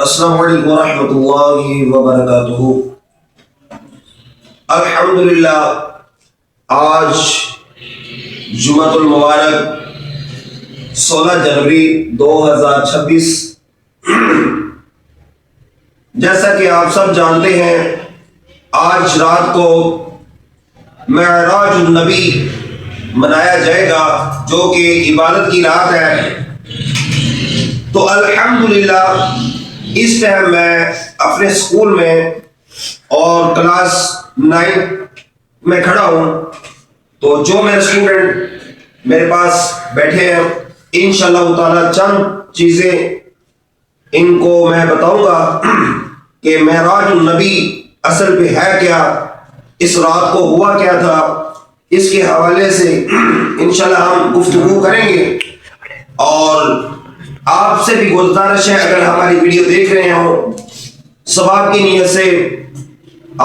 السلام علیکم ورحمۃ اللہ وبرکاتہ۔ الحمدللہ، آج جمعۃ المبارک 16 جنوری 2026، جیسا کہ آپ سب جانتے ہیں آج رات کو معراج النبی منایا جائے گا، جو کہ عبادت کی رات ہے۔ تو الحمدللہ اس ٹائم میں اپنے اسکول میں اور کلاس 9 میں کھڑا ہوں، تو جو میرے اسٹوڈنٹ میرے پاس بیٹھے ہیں انشاءاللہ تعالی چند چیزیں ان کو میں بتاؤں گا کہ معراج النبی اصل پہ ہے کیا، اس رات کو ہوا کیا تھا، اس کے حوالے سے انشاءاللہ ہم گفتگو کریں گے۔ اور آپ سے بھی گزارش ہے، اگر ہماری ویڈیو دیکھ رہے ہوں ثواب کی نیت سے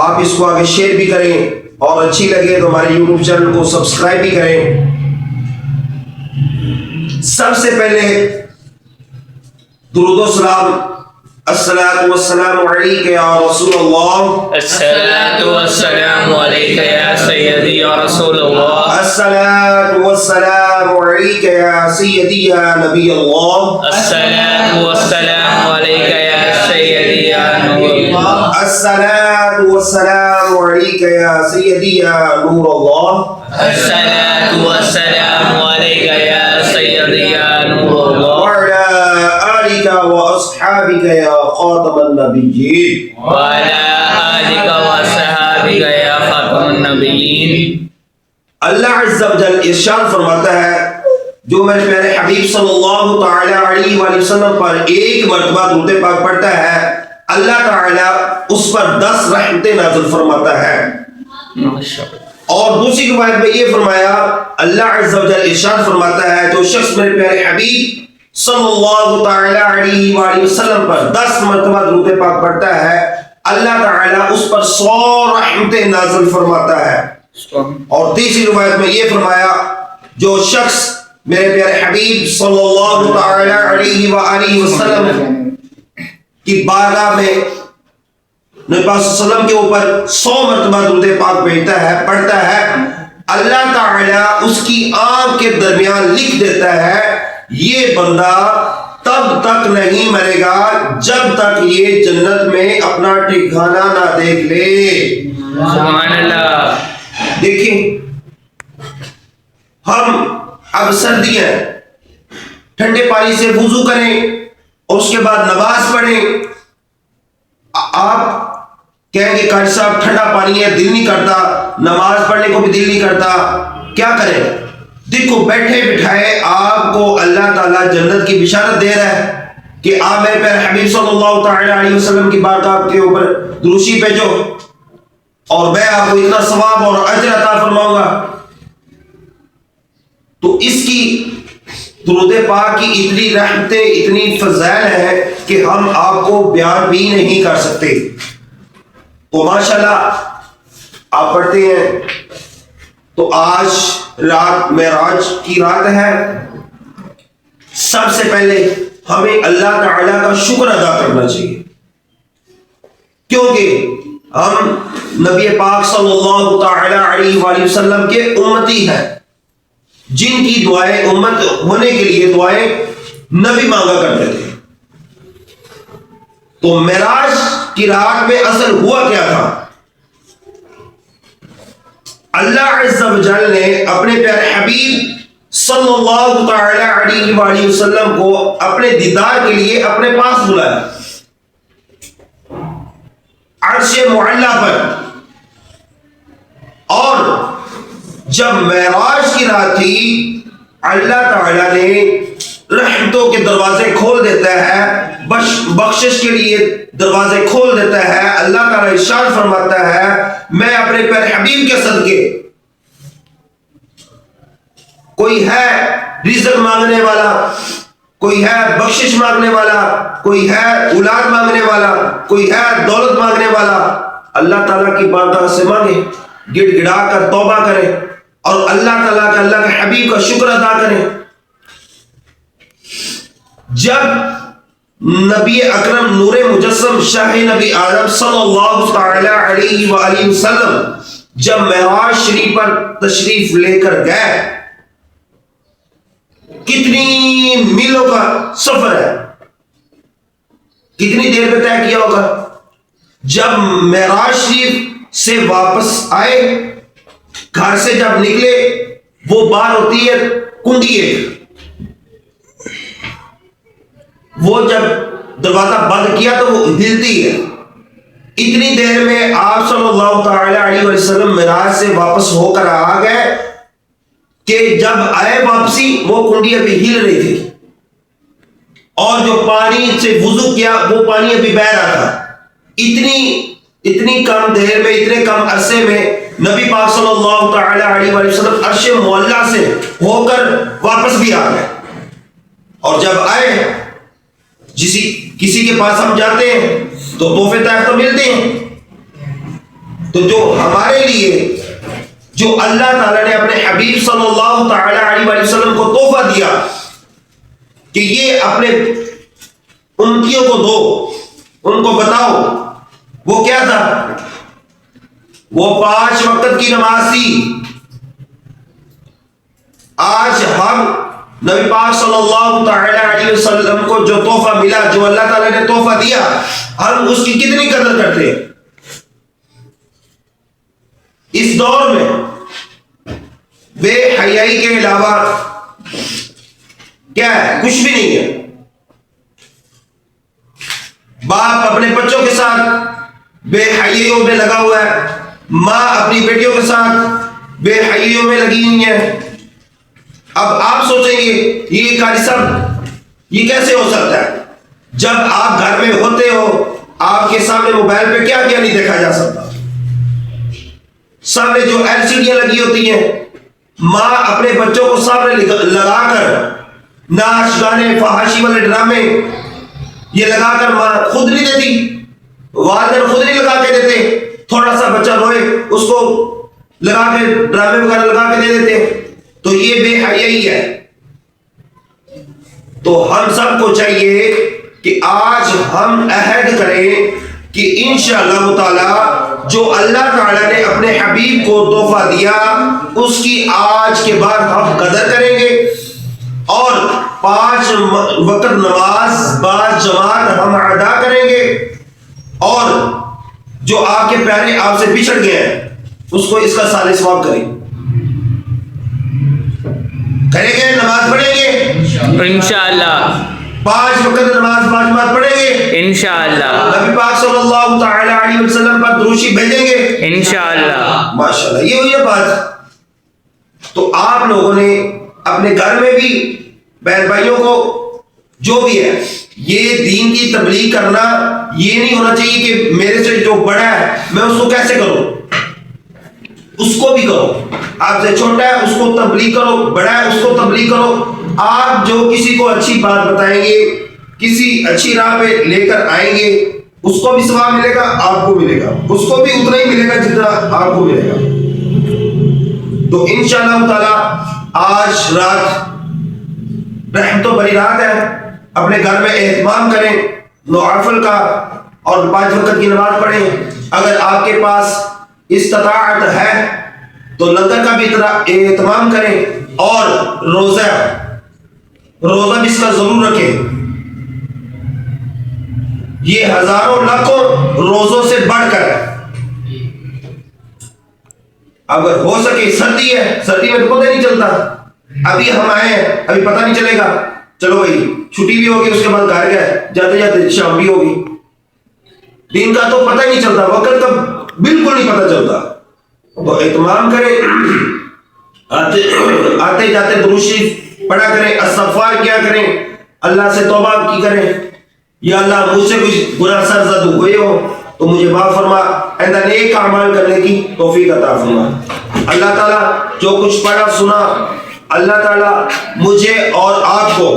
آپ اس کو آگے شیئر بھی کریں، اور اچھی لگے تو ہمارے یوٹیوب چینل کو سبسکرائب بھی کریں۔ سب سے پہلے درود و سلام، الصلاۃ والسلام علیک یا رسول اللہ، الصلاۃ والسلام علیک یا سیدی یا رسول اللہ، الصلاۃ والسلام علیک یا سیدی یا نبی اللہ، الصلاۃ والسلام علیک یا سیدی یا نور اللہ، الصلاۃ والسلام علیک یا سیدی یا نور اللہ، الصلاۃ والسلام علیک یا سیدی یا نور اللہ، وعلی آلک واصحابک یا خاتم النبیین، وعلی آلک وصحابک یا خاتم النبیین۔ اللہ عز و جل ارشاد فرماتا ہے، جو میرے پیارے حبیب صلی اللہ تعالی علیہ وآلہ وسلم پر ایک مرتبہ درود پاک پڑھتا ہے، اللہ تعالی اس پر 10 رحمتیں نازل فرماتا ہے۔ اور دوسری روایت میں یہ فرمایا، اللہ عز و جل ارشاد فرماتا ہے، جو شخص میرے پیارے حبیب صلی اللہ تعالی علیہ وآلہ وسلم پر 10 مرتبہ درود پاک پڑھتا ہے، اللہ تعالی اس پر 100 رحمتیں نازل فرماتا ہے۔ اور تیسری روایت میں یہ فرمایا، جو شخص میرے پیارے حبیب صلی اللہ تعالی علیہ وآلہ وسلم کی بارگاہ میں نبی پاک صلی اللہ علیہ وسلم کے اوپر 100 مرتبہ درود پاک بھیجتا ہے، پڑھتا ہے، اللہ تعالی اس کی آنکھ کے درمیان لکھ دیتا ہے، یہ بندہ تب تک نہیں مرے گا جب تک یہ جنت میں اپنا ٹھکانہ نہ دیکھ لے۔ سبحان اللہ۔ دیکھیں، ہم اب سردی ہے، ٹھنڈے پانی سے وضو کریں اور اس کے بعد نماز پڑھیں۔ آپ کہیں گے قاری صاحب ٹھنڈا پانی ہے، دل نہیں کرتا، نماز پڑھنے کو بھی دل نہیں کرتا، کیا کریں؟ دیکھو، بیٹھے بٹھائے آپ کو اللہ تعالیٰ جنت کی بشارت دے رہا ہے کہ آپ میرے پیارے حبیب صلی اللہ تعالی علیہ وسلم کی بارگاہ کے اوپر دروشی بھیجو اور میں آپ کو اتنا ثواب اور اجر عطا فرماؤں گا۔ تو اس کی درود پاک کی اتنی رحمتیں، اتنی فضائل ہیں کہ ہم آپ کو بیان بھی نہیں کر سکتے۔ تو ماشاءاللہ آپ پڑھتے ہیں، تو آج رات معراج کی رات ہے۔ سب سے پہلے ہمیں اللہ تعالی کا شکر ادا کرنا چاہیے، کیونکہ ہم نبی پاک صلی اللہ تعالی علیہ وآلہ وسلم کے امتی ہیں، جن کی دعائیں امت ہونے کے لیے دعائیں نبی مانگا کرتے تھے۔ تو معراج کی رات میں اصل ہوا کیا تھا؟ اللہ عز و جل نے اپنے پیارے حبیب صلی اللہ تعالی علیہ وآلہ وسلم کو اپنے دیدار کے لیے اپنے پاس بلایا عرش معلی پر، اور جب معراج کی رات تھی اللہ تعالی نے رحمتوں کے دروازے کھول دیتا ہے، بخشش کے لیے دروازے کھول دیتا ہے۔ اللہ تعالی ارشاد فرماتا ہے، میں اپنے پیارے حبیب کے صدقے، کوئی ہے رزق مانگنے والا، کوئی ہے بخشش مانگنے والا، کوئی ہے اولاد مانگنے والا، کوئی ہے دولت مانگنے والا، اللہ تعالیٰ کی بارگاہ سے مانگے، گڑ گڑا کر توبہ کرے اور اللہ تعالیٰ کا، اللہ کے حبیب کا شکر ادا کریں۔ جب نبی اکرم نور مجسم شاہ نبی آدم صلی اللہ تعالی علیہ وآلہ وسلم جب معراج شریف پر تشریف لے کر گئے، کتنی میلوں کا سفر ہے، کتنی دیر میں طے کیا ہوگا؟ جب معراج شریف سے واپس آئے، گھر سے جب نکلے، وہ بار ہوتی ہے کنڈی ایک، وہ جب دروازہ بند کیا تو وہ ہلتی ہے۔ اتنی دیر میں آپ صلی اللہ تعالی علیہ وسلم معراج سے واپس ہو کر آ گئے کہ جب آئے واپسی وہ کنڈی ابھی ہل رہی تھی، اور جو پانی سے وضو کیا وہ پانی ابھی بہ رہا تھا۔ اتنی کم دیر میں، اتنے کم عرصے میں نبی پاک صلی اللہ تعالی علیہ وسلم عرش معلیٰ سے ہو کر واپس بھی آ گئے۔ اور جب آئے، کسی کے پاس ہم جاتے ہیں تو تحفے تحائف تو ملتے ہیں، تو جو ہمارے لیے جو اللہ تعالیٰ نے اپنے حبیب صلی اللہ تعالی علیہ وسلم کو تحفہ دیا کہ یہ اپنے امتیوں کو دو، ان کو بتاؤ، وہ کیا تھا؟ وہ 5 وقت کی نماز تھی۔ آج ہم نبی پاک صلی اللہ تعالی علیہ وسلم کو جو تحفہ ملا، جو اللہ تعالیٰ نے تحفہ دیا، ہم اس کی کتنی قدر کرتے ہیں؟ اس دور میں بے حیائی کے علاوہ کیا ہے؟ کچھ بھی نہیں ہے۔ باپ اپنے بچوں کے ساتھ بے حیائیوں میں لگا ہوا ہے، ماں اپنی بیٹیوں کے ساتھ بے حیائیوں میں لگی ہوئی ہے۔ اب آپ سوچیں گے یہ قاری صاحب یہ کیسے ہو سکتا ہے؟ جب آپ گھر میں ہوتے ہو، آپ کے سامنے موبائل پہ کیا کیا نہیں دیکھا جا سکتا؟ سامنے جو LCD لگی ہوتی ہیں، ماں اپنے بچوں کو سامنے لگا کر ناچ گانے فحاشی والے ڈرامے یہ لگا کر ماں خود نہیں دیتی، والدین خود نہیں لگا کے دیتے۔ تھوڑا سا بچہ روئے اس کو لگا کے ڈرامے وغیرہ لگا کے دے دیتے، تو یہ بے حیائی ہے۔ تو ہم سب کو چاہیے کہ آج ہم عہد کریں کہ انشاءاللہ تعالی جو اللہ تعالیٰ نے اپنے حبیب کو تحفہ دیا اس کی آج کے بعد ہم قدر کریں گے، اور 5 وقت نماز باجماعت ہم ادا کریں گے، اور جو آپ کے پیارے آپ سے بچھڑ گئے ہیں اس کو اس کا صالح ثواب کریں گے، نماز پڑھیں گے انشاءاللہ، 5 وقت نماز باجماعت پڑھیں گے انشاءاللہ، نبی پاک صلی اللہ تعالی علیہ وسلم پر دروشی بھیجیں گے انشاءاللہ، ماشاءاللہ۔ یہ ہوئی ہے بات۔ تو آپ لوگوں نے اپنے گھر میں بھی بہن بھائیوں کو جو بھی ہے یہ دین کی تبلیغ کرنا، یہ نہیں ہونا چاہیے کہ میرے سے جو بڑا ہے میں اس کو کیسے کروں، اس کو بھی کرو۔ آپ سے چھوٹا ہے اس کو تبلیغ کرو، بڑا ہے اس کو تبلیغ کرو۔ آپ جو کسی کو اچھی بات بتائیں گے، کسی اچھی راہ پہ لے کر آئیں گے، اس کو بھی ثواب ملے گا، آپ کو ملے گا، اس کو بھی اتنا ہی ملے گا جتنا آپ کو ملے گا۔ تو انشاءاللہ تعالی آج رات رحمت و بری رات ہے، اپنے گھر میں اہتمام کریں نوافل کا، اور 5 وقت کی نماز پڑھیں۔ اگر آپ کے پاس استطاعت ہے تو لنگر کا بھی اہتمام کریں، اور روزہ بھی اس کا ضرور رکھیں۔ یہ ہزاروں لاکھوں روزوں سے بڑھ کر ہے۔ اگر ہو سکے، سردی ہے، سردی میں تو پتہ نہیں چلتا، ابھی ہم آئے ہیں ابھی پتہ نہیں چلے گا، چلو بھائی چھٹی بھی ہوگی، اس کے بعد گھر گئے، جاتے جاتے شام بھی ہوگی، دن کا تو پتہ ہی نہیں چلتا، وقت کا بالکل نہیں پتہ چلتا۔ تو اہتمام کریں، آتے جاتے درود شریف پڑھا کریں، استغفار کیا کریں، اللہ سے توبہ کی کریں، یا اللہ مجھ سے کچھ گناہ سرزد ہوئے ہو تو مجھے معاف فرما، آئندہ نیک اعمال کرنے کی توفیق عطا فرما۔ اللہ تعالیٰ جو کچھ پڑھا سنا، اللہ تعالیٰ مجھے اور آپ کو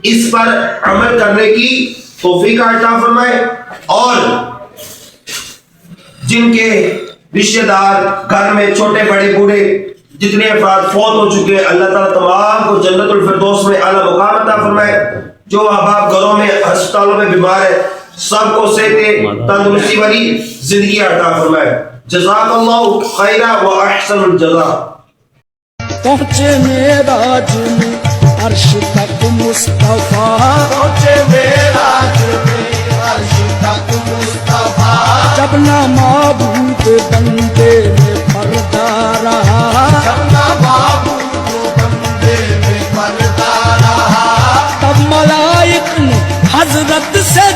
اس پر عمل کرنے کی توفیق عطا فرمائے، اور جن کے رشتہ دار گھر میں چھوٹے بڑے بوڑھے جتنے افراد فوت ہو چکے ہیں، اللہ تعالیٰ تمام کو جنت الفردوس میں اعلیٰ مقام عطا فرمائے۔ جو احباب گھروں میں ہسپتالوں میں بیمار ہے سب کو صحت تندرستی والی زندگی عطا فرمائے. جزاک اللہ خیرہ و احسن الجزا. پہنچے معراج میں عرش تک مصطفیٰ پہنچے معراج میں عرش تک مصطفیٰ جب نہ معبود بندے میں پردہ رہا جب نہ معبود بندے میں پردہ رہا تب ملائک نے حضرت سے